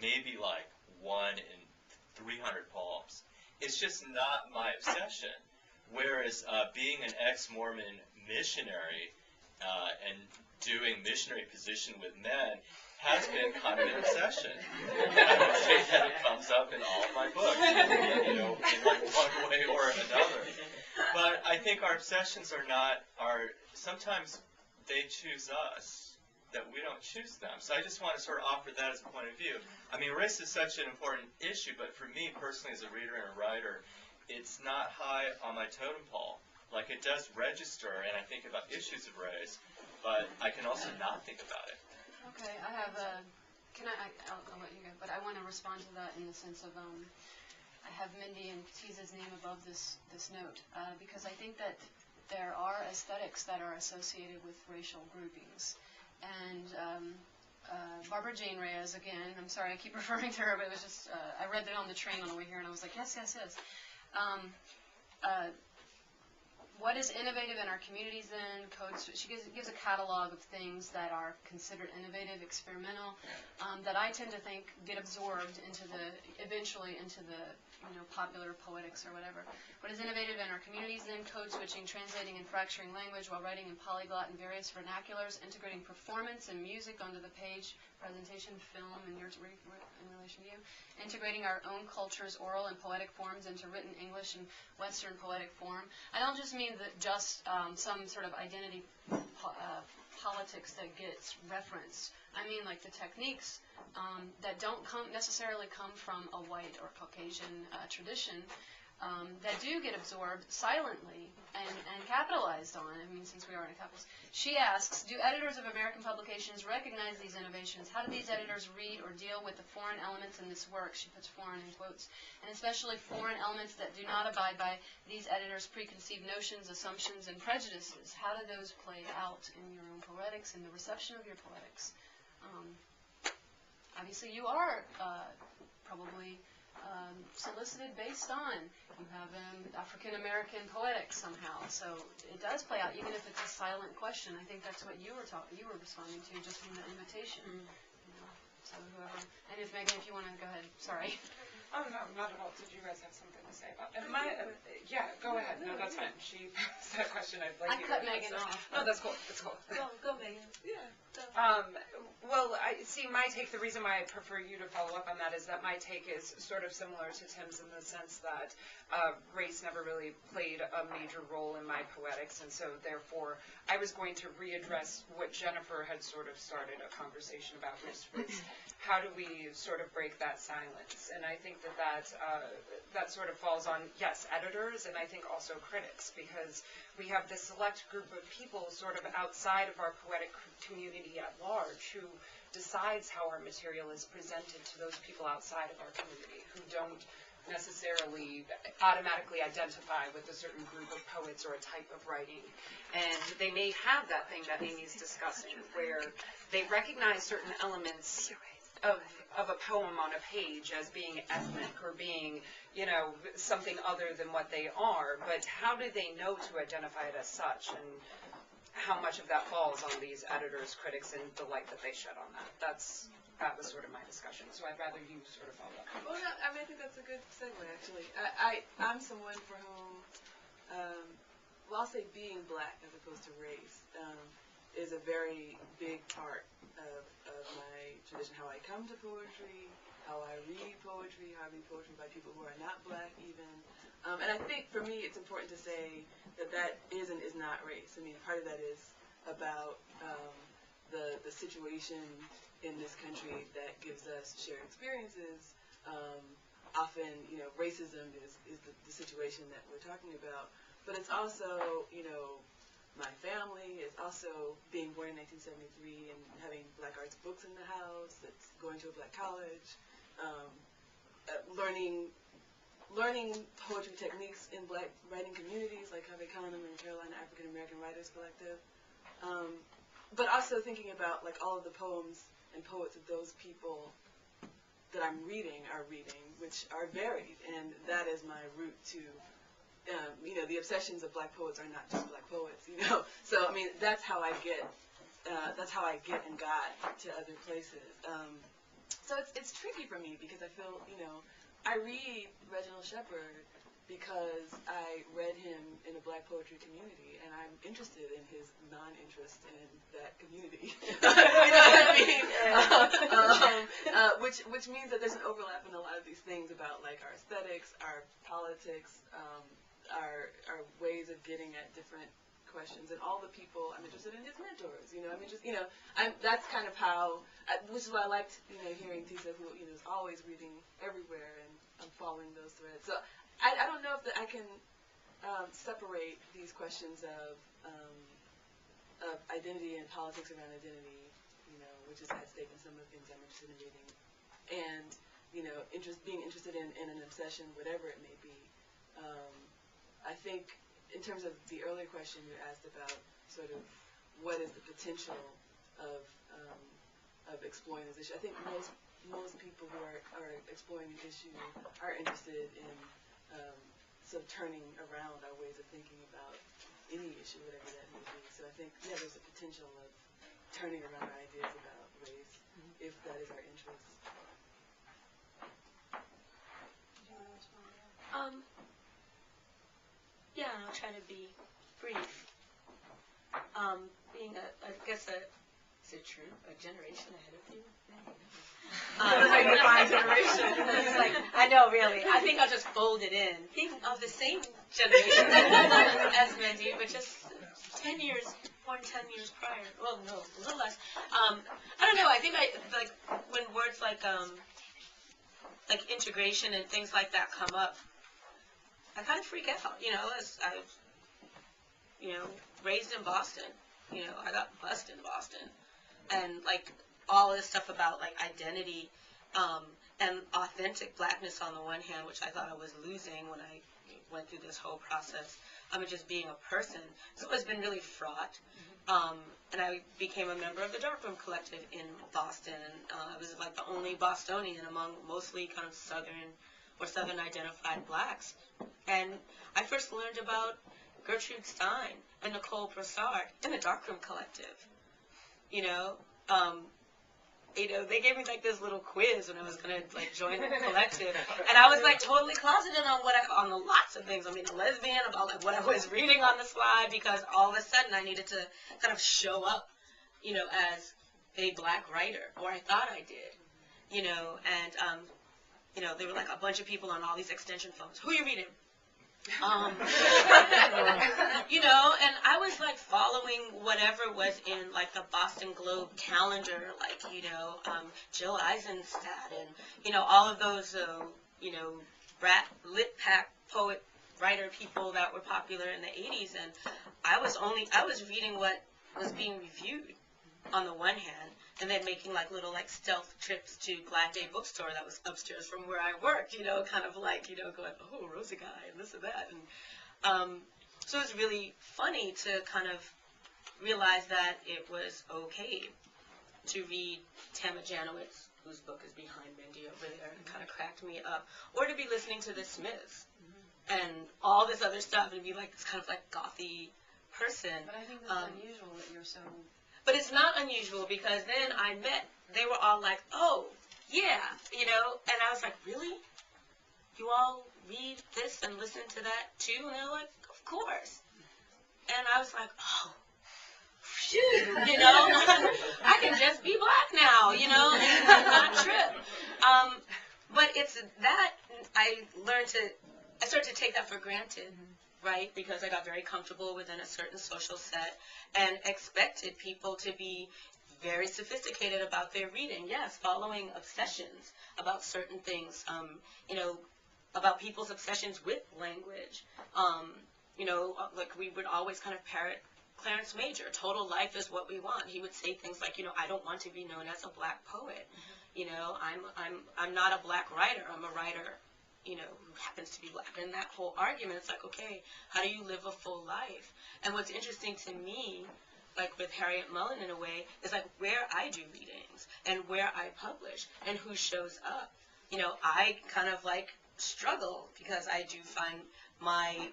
maybe like 1 in 300 poems. It's just not my obsession. Whereas being an ex-Mormon missionary and doing missionary position with men has been kind of an obsession. I would say that it comes up in all of my books, in like one way or another. But I think our obsessions sometimes they choose us, that we don't choose them. So I just want to sort of offer that as a point of view. I mean, race is such an important issue, but for me personally as a reader and a writer, it's not high on my totem pole. Like, it does register, and I think about issues of race, but I can also not think about it. Okay, I have I'll let you go, but I want to respond to that in the sense of, I have Mendi and Tisa's name above this note, because I think that there are aesthetics that are associated with racial groupings. And Barbara Jane Reyes, again, I'm sorry I keep referring to her, but it was just, I read it on the train on the way here, and I was like, yes, yes, yes. What is innovative in our communities then? She gives a catalog of things that are considered innovative, experimental, that I tend to think get absorbed eventually into the popular poetics or whatever. What is innovative in our communities then? Code switching, translating and fracturing language while writing in polyglot and various vernaculars, integrating performance and music onto the page, presentation, film, in relation to you, integrating our own culture's oral and poetic forms into written English and Western poetic form. I don't just mean that just some sort of identity politics that gets referenced. I mean like the techniques that don't necessarily come from a white or Caucasian tradition, that do get absorbed silently and capitalized on. I mean, since we are in a capitalist. She asks, do editors of American publications recognize these innovations? How do these editors read or deal with the foreign elements in this work? She puts foreign in quotes. And especially foreign elements that do not abide by these editors' preconceived notions, assumptions, and prejudices. How do those play out in your own poetics, in the reception of your poetics? Obviously, you are probably solicited based on, you have African-American poetics somehow, so it does play out, even if it's a silent question. I think that's what you were responding to just from the invitation. So whoever, and if Megan, if you want to go ahead, sorry. Oh, no, not at all. Did you guys have something to say about it? Yeah, go ahead. No, that's fine. She asked that question. I'd like I cut Megan off. No, that's cool. That's cool. Go Megan. Yeah. Well, my take, the reason why I prefer you to follow up on that is that my take is sort of similar to Tim's in the sense that race never really played a major role in my poetics, and so therefore I was going to readdress what Jennifer had sort of started a conversation about, which was how do we sort of break that silence? And I think that sort of falls on, yes, editors, and I think also critics, because we have this select group of people sort of outside of our poetic community at large who decides how our material is presented to those people outside of our community who don't necessarily automatically identify with a certain group of poets or a type of writing. And they may have that thing that Amy's discussing where they recognize certain elements of a poem on a page as being ethnic or being, something other than what they are, but how do they know to identify it as such, and how much of that falls on these editors, critics, and the light that they shed on that? That was sort of my discussion, so I'd rather you sort of follow up. Well, no, I think that's a good segue, actually. I'm someone for whom, I'll say being black as opposed to race is a very big part of my tradition, how I come to poetry, how I read poetry, how I read poetry by people who are not black even. And I think for me it's important to say that is and is not race. I mean, part of that is about the situation in this country that gives us shared experiences. Often, racism is the situation that we're talking about. But it's also, my family, is also being born in 1973 and having black arts books in the house, it's going to a black college, learning poetry techniques in black writing communities like Cave Canem and Carolina African American Writers Collective, but also thinking about like all of the poems and poets of those people that I'm reading, which are varied, and that is my route to, the obsessions of black poets are not just black poets, So I mean, that's how I get and got to other places. So it's it's tricky for me because I feel, I read Reginald Shepherd because I read him in a black poetry community, and I'm interested in his non-interest in that community. You know what I mean? Which means that there's an overlap in a lot of these things about like our aesthetics, our politics, our ways of getting at different questions, and all the people I'm interested in his mentors. That's kind of how, which is why I liked, hearing Tisa, who is always reading everywhere, and I'm following those threads. So I don't know if I can separate these questions of identity and politics around identity, which is at stake in some of the things I'm interested in reading, and being interested in an obsession, whatever it may be. I think in terms of the earlier question you asked about sort of what is the potential of exploring this issue, I think most people who are exploring the issue are interested in sort of turning around our ways of thinking about any issue, whatever that may be. So I think, there's a potential of turning around our ideas about race, if that is our interest. Do you want to respond to that? Yeah, and I'll try to be brief. Being is it true, a generation ahead of you? It's like, I know, really. I think I'll just fold it in. Being of the same generation as Mendi, but just 10 years, born 10 years prior. Well, no, a little less. I don't know. I think when words like integration and things like that come up, I kind of freak out. As I was, raised in Boston. I got bussed in Boston. And, all this stuff about, identity and authentic blackness on the one hand, which I thought I was losing when I went through this whole process. Just being a person. So it's been really fraught. And I became a member of the Darkroom Collective in Boston. I was, the only Bostonian among mostly kind of Southern identified blacks. And I first learned about Gertrude Stein and Nicole Broussard in the Darkroom Collective. They gave me this little quiz when I was gonna join the collective, and I was totally closeted on the lots of things. A lesbian, about what I was reading on the slide, because all of a sudden I needed to kind of show up, as a black writer, or I thought I did, and there were a bunch of people on all these extension phones. Who are you reading? And I was following whatever was in the Boston Globe calendar, Jill Eisenstadt and, all of those, lit pack poet writer people that were popular in the 80s. And I was reading what was being reviewed on the one hand, and then making little stealth trips to Glad Day bookstore that was upstairs from where I worked, kind of going, oh, Rosa Guy and this and that. And so it was really funny to kind of realize that it was okay to read Tama Janowitz, whose book is behind Mendi over there, and kind of cracked me up, or to be listening to the Smiths and all this other stuff and be this kind of gothy person. But I think that's unusual that you're so... But it's not unusual, because then they were all oh, yeah, and I was really? You all read this and listen to that too? And they're of course. And I was oh, phew, I can just be black now, and not trip. But it's that I started to take that for granted. Right, because I got very comfortable within a certain social set and expected people to be very sophisticated about their reading. Yes, following obsessions about certain things, about people's obsessions with language. We would always kind of parrot Clarence Major, total life is what we want. He would say things I don't want to be known as a black poet. I'm not a black writer, I'm a writer who happens to be black. And that whole argument, it's okay, how do you live a full life? And what's interesting to me, with Harriet Mullen in a way, is where I do readings and where I publish and who shows up. I kind of struggle, because I do find my